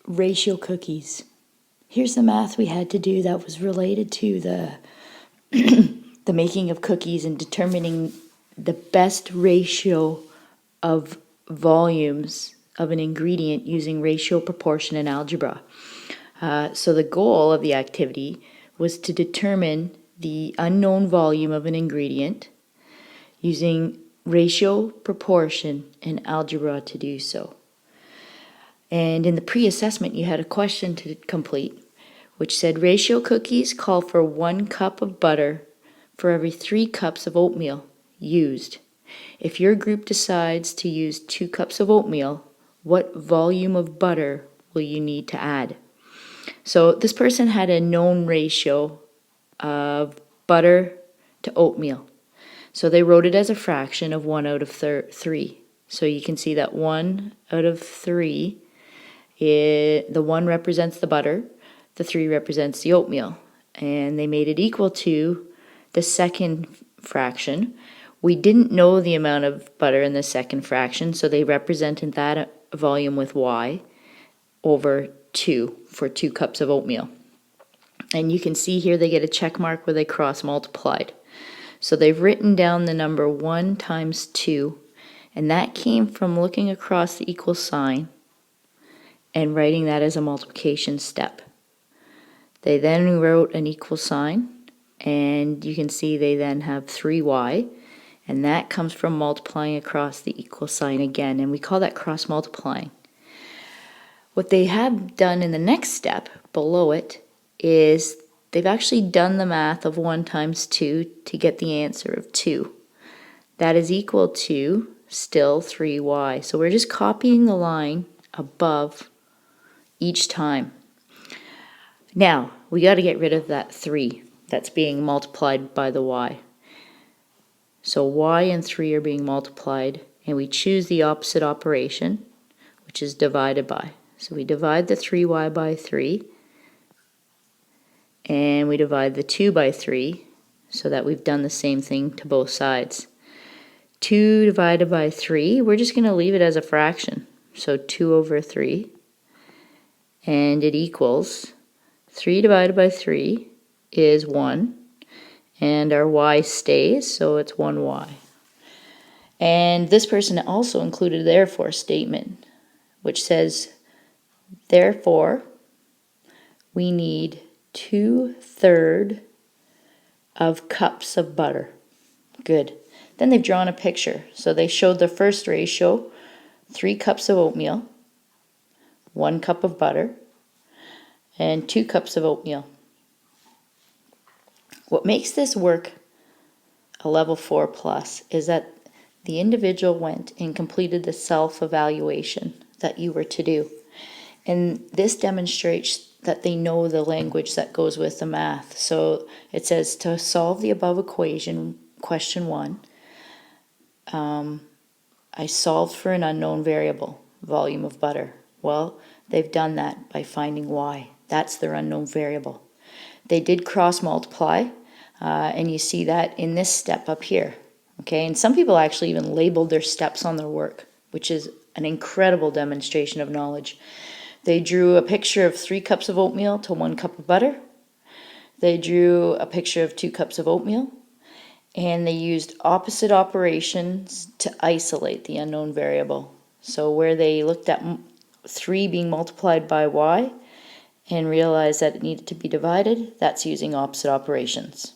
ratio cookies. Here's the math we had to do that was related to the making of cookies and determining the best ratio of volumes of an ingredient using ratio, proportion, and algebra. So the goal of the activity was to determine the unknown volume of an ingredient using ratio, proportion, and algebra to do so. And in the pre-assessment, you had a question to complete, which said ratio cookies call for 1 cup of butter for every 3 cups of oatmeal used. If your group decides to use 2 cups of oatmeal, what volume of butter will you need to add? So this person had a known ratio of butter to oatmeal. So they wrote it as a fraction of 1 out of 3. So you can see that 1 out of 3, the 1 represents the butter, the 3 represents the oatmeal. And they made it equal to the second fraction. We didn't know the amount of butter in the second fraction, so they represented that volume with y over 2 for 2 cups of oatmeal. And you can see here they get a check mark where they cross multiplied. So they've written down the number 1 times 2, and that came from looking across the equal sign and writing that as a multiplication step. They then wrote an equal sign, and you can see they then have 3y, and that comes from multiplying across the equal sign again, and we call that cross multiplying. What they have done in the next step below it is they've actually done the math of 1 times 2 to get the answer of 2. That is equal to still 3y. So we're just copying the line above each time. Now, we got to get rid of that 3 that's being multiplied by the y. So y and 3 are being multiplied, and we choose the opposite operation, which is divided by. So we divide the 3y by 3, and we divide the 2 by 3, so that we've done the same thing to both sides. 2 divided by 3, we're just going to leave it as a fraction. So 2 over 3, and it equals 3 divided by 3 is 1, and our y stays, so it's 1y. And this person also included a therefore statement, which says, therefore, we need 2/3 of cups of butter. Good. Then they've drawn a picture. So they showed the first ratio, 3 cups of oatmeal, 1 cup of butter, and 2 cups of oatmeal. What makes this work a level 4 plus is that the individual went and completed the self-evaluation that you were to do. And this demonstrates that they know the language that goes with the math. So it says to solve the above equation, question 1, I solved for an unknown variable, volume of butter. Well, they've done that by finding y. That's their unknown variable. They did cross multiply, and you see that in this step up here. Okay, and some people actually even labeled their steps on their work, which is an incredible demonstration of knowledge. They drew a picture of 3 cups of oatmeal to 1 cup of butter. They drew a picture of 2 cups of oatmeal, and they used opposite operations to isolate the unknown variable. So where they looked at 3 being multiplied by y and realized that it needed to be divided, that's using opposite operations.